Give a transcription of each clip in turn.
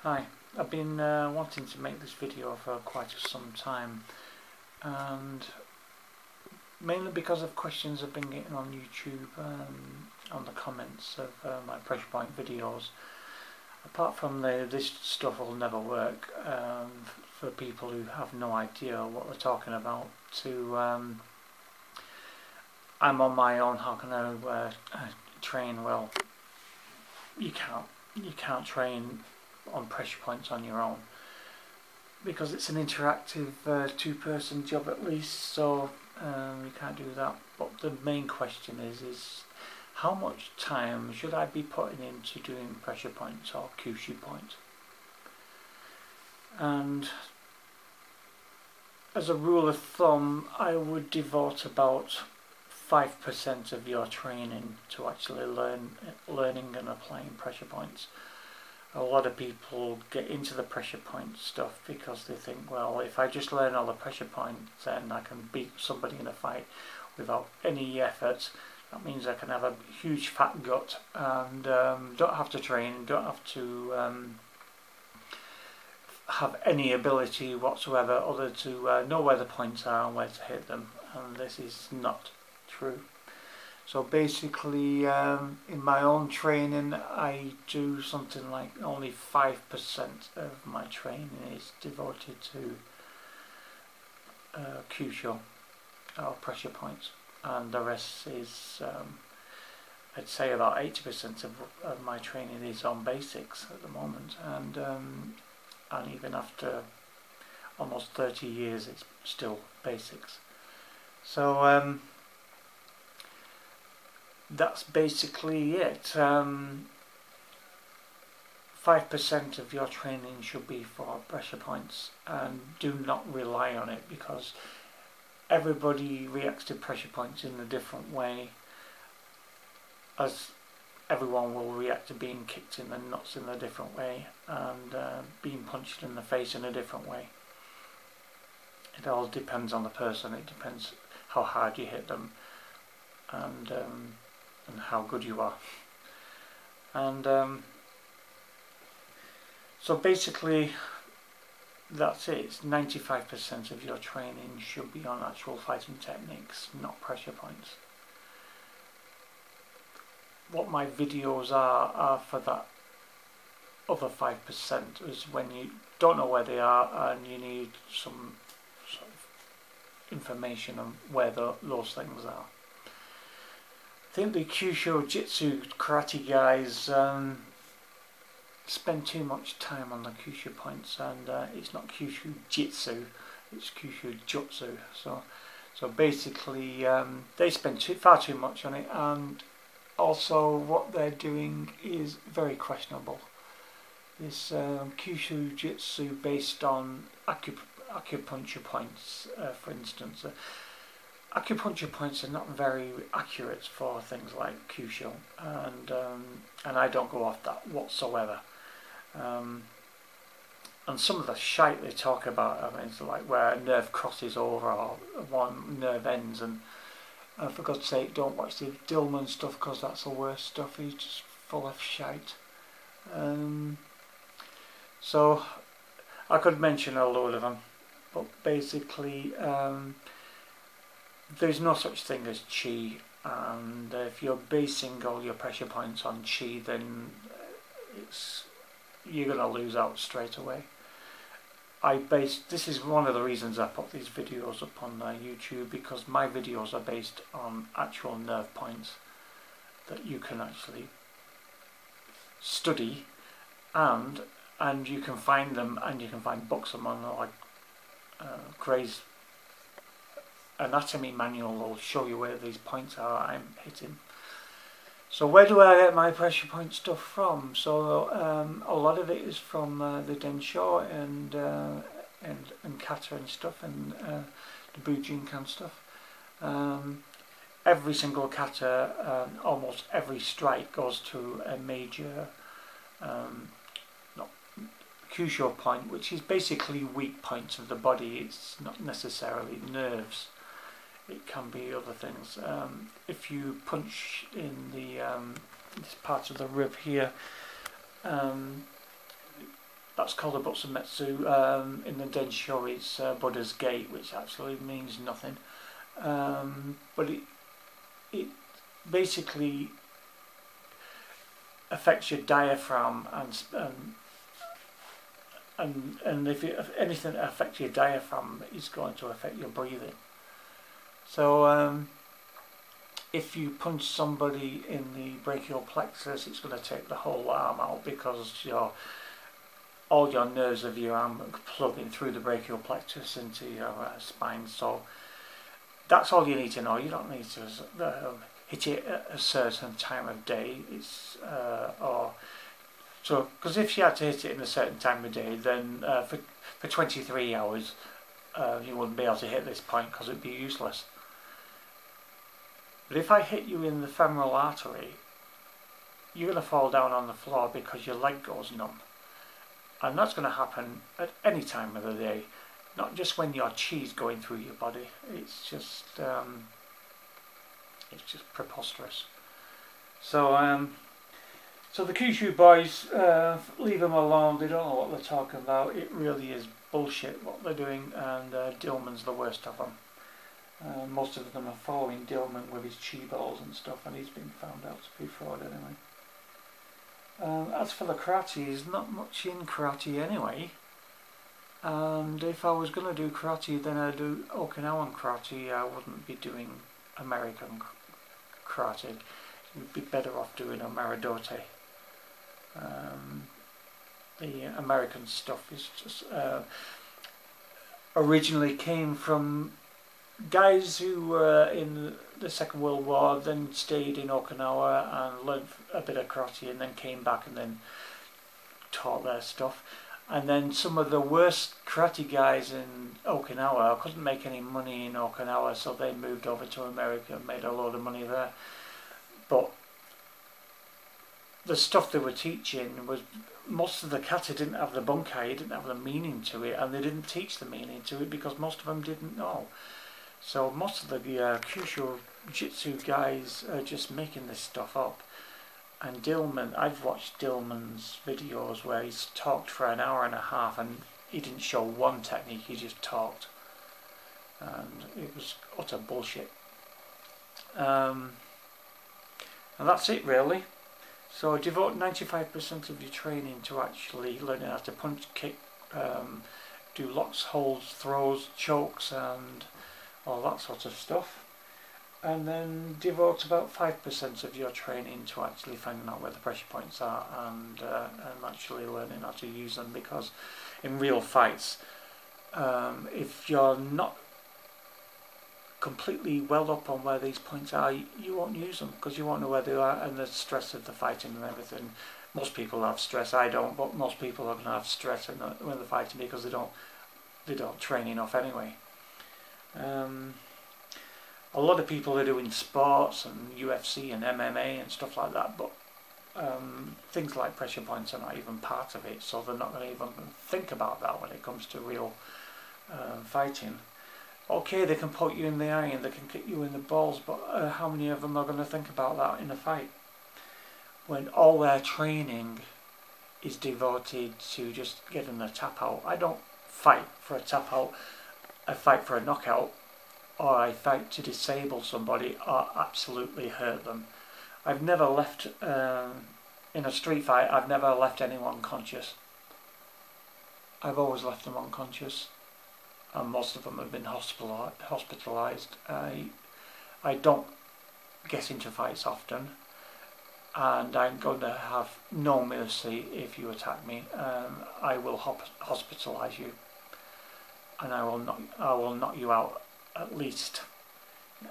Hi, I've been wanting to make this video for quite some time, and mainly because of questions I've been getting on YouTube, on the comments of my pressure point videos. Apart from this stuff will never work, for people who have no idea what we're talking about, I'm on my own, how can I train? Well, you can't train on pressure points on your own, because it's an interactive two-person job at least, so you can't do that. But the main question is how much time should I be putting into doing pressure points or Kyusho points? And as a rule of thumb, I would devote about 5% of your training to actually learning and applying pressure points. A lot of people get into the pressure point stuff because they think, well, if I just learn all the pressure points, then I can beat somebody in a fight without any effort. That means I can have a huge fat gut and don't have to train, don't have to have any ability whatsoever other to know where the points are and where to hit them. And this is not true. So basically, in my own training, I do something like only 5% of my training is devoted to Kyusho, or pressure points, and the rest is, I'd say about 80% of my training is on basics at the moment, and even after almost 30 years, it's still basics. So that's basically it. 5% of your training should be for pressure points, and do not rely on it, because everybody reacts to pressure points in a different way, as everyone will react to being kicked in the nuts in a different way, and being punched in the face in a different way. It all depends on the person. It depends how hard you hit them, and how good you are. And so basically that's it. It's 95% of your training should be on actual fighting techniques, not pressure points. What my videos are for that other 5% is when you don't know where they are and you need some sort of information on where those things are. I think the Kyusho Jitsu karate guys spend too much time on the Kyusho points, and it's not Kyusho Jitsu, it's Kyusho Jutsu. So basically they spend far too much on it, and also what they're doing is very questionable. This Kyusho Jitsu based on acupuncture points, for instance. Acupuncture points are not very accurate for things like Kyusho, and I don't go off that whatsoever. And some of the shite they talk about, I mean, it's like where a nerve crosses over or one nerve ends, and for God's sake, don't watch the Dillman stuff, because that's the worst stuff. He's just full of shite. So I could mention a load of them, but basically there's no such thing as chi, and if you're basing all your pressure points on chi, then you're going to lose out straight away. This is one of the reasons I put these videos up on YouTube, because my videos are based on actual nerve points that you can actually study, and you can find them, and you can find books on them, like Gray's anatomy manual will show you where these points are I'm hitting. So where do I get my pressure point stuff from? So a lot of it is from the Densho and kata and stuff, and the Bujinkan stuff. Every single kata, almost every strike goes to a major Kyusho point, which is basically weak points of the body. It's not necessarily nerves. It can be other things. If you punch in this part of the rib here, that's called a Butsumetsu. In the Densho it's Buddha's Gate, which actually means nothing. But it basically affects your diaphragm, and if anything that affects your diaphragm is going to affect your breathing. So if you punch somebody in the brachial plexus, it's going to take the whole arm out, because all your nerves of your arm are plugging through the brachial plexus into your spine. So that's all you need to know. You don't need to hit it at a certain time of day. Because if you had to hit it in a certain time of day, then for 23 hours you wouldn't be able to hit this point, because it'd be useless. But if I hit you in the femoral artery, you're going to fall down on the floor because your leg goes numb. And that's going to happen at any time of the day, not just when your chi's going through your body. It's just preposterous. So so the Kyusho boys, leave them alone. They don't know what they're talking about. It really is bullshit what they're doing, and Dillman's the worst of them. Most of them are following Dillman with his chi balls and stuff, and he's been found out to be fraud anyway. As for the karate, there's not much in karate anyway. And if I was going to do karate, then I'd do Okinawan karate. I wouldn't be doing American karate. You'd be better off doing a Maridote. The American stuff is just originally came from guys who were in the Second World War, then stayed in Okinawa and learned a bit of karate, and then came back and then taught their stuff. And then some of the worst karate guys in Okinawa couldn't make any money in Okinawa, so they moved over to America and made a load of money there. But the stuff they were teaching was, most of the kata didn't have the bunkai, it didn't have the meaning to it, and they didn't teach the meaning to it because most of them didn't know. So most of the Kyusho Jitsu guys are just making this stuff up. And Dillman, I've watched Dillman's videos where he's talked for an hour and a half and he didn't show one technique, he just talked. And it was utter bullshit. And that's it really. So devote 95% of your training to actually learning how to punch, kick, do locks, holds, throws, chokes and all that sort of stuff. And then devote about 5% of your training to actually finding out where the pressure points are and actually learning how to use them, because in real fights, if you're not completely well up on where these points are, you won't use them because you won't know where they are, and the stress of the fighting and everything. Most people have stress, I don't, but most people are going to have stress when they're fighting because they don't train enough anyway. A lot of people are doing sports and UFC and MMA and stuff like that, but things like pressure points are not even part of it, so they're not going to even think about that when it comes to real fighting. Okay, they can poke you in the eye and they can kick you in the balls, but how many of them are going to think about that in a fight? When all their training is devoted to just getting a tap out. I don't fight for a tap out, I fight for a knockout, or I fight to disable somebody or absolutely hurt them. I've never left, in a street fight, I've never left anyone conscious. I've always left them unconscious, and most of them have been hospitalised. I don't get into fights often, and I'm going to have no mercy if you attack me. I will hospitalise you, and I will knock you out. At least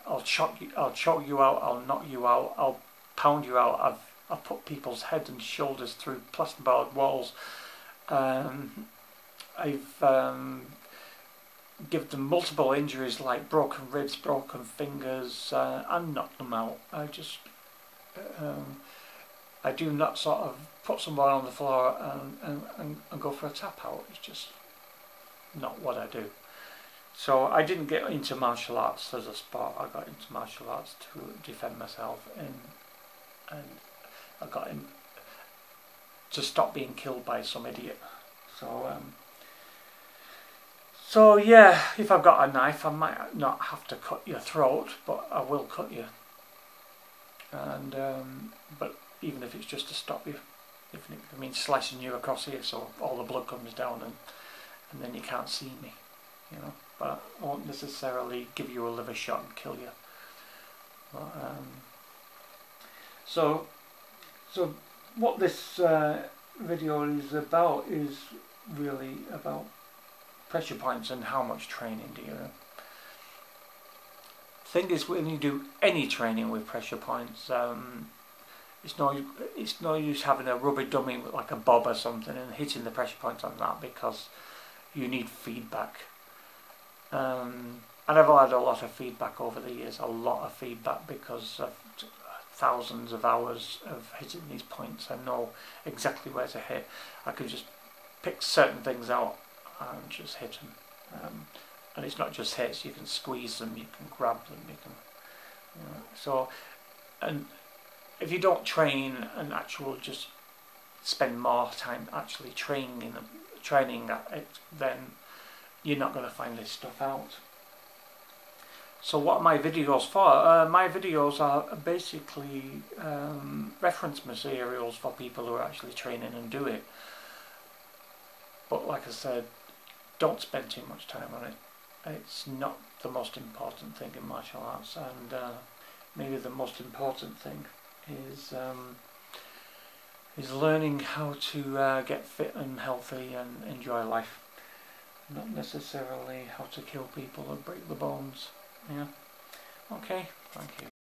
I'll choke you out, I'll knock you out, I'll pound you out. I've put people's heads and shoulders through plasterboard walls. I've given them multiple injuries like broken ribs, broken fingers, and knocked them out. I do not sort of put someone on the floor and go for a tap out. It's just not what I do. So I didn't get into martial arts as a sport. I got into martial arts to defend myself, and I got in to stop being killed by some idiot. So yeah, if I've got a knife, I might not have to cut your throat, but I will cut you. And but even if it's just to stop you, if it means slicing you across here so all the blood comes down and then you can't see me, you know. But I won't necessarily give you a liver shot and kill you. But, so what this video is about is really about pressure points and how much training do you do. Thing is, when you do any training with pressure points, it's no use having a rubber dummy with like a bob or something and hitting the pressure points on that, because you need feedback. And I've had a lot of feedback over the years, a lot of feedback, because of thousands of hours of hitting these points. I know exactly where to hit. I can just pick certain things out and just hit them. And it's not just hits, you can squeeze them, you can grab them, you can, you know. So, and if you don't train and just spend more time actually training at it, then you're not going to find this stuff out. So what are my videos for? My videos are basically reference materials for people who are actually training and do it. But like I said, don't spend too much time on it. It's not the most important thing in martial arts, and maybe the most important thing is learning how to get fit and healthy and enjoy life, not necessarily how to kill people or break the bones. Yeah. Okay, thank you.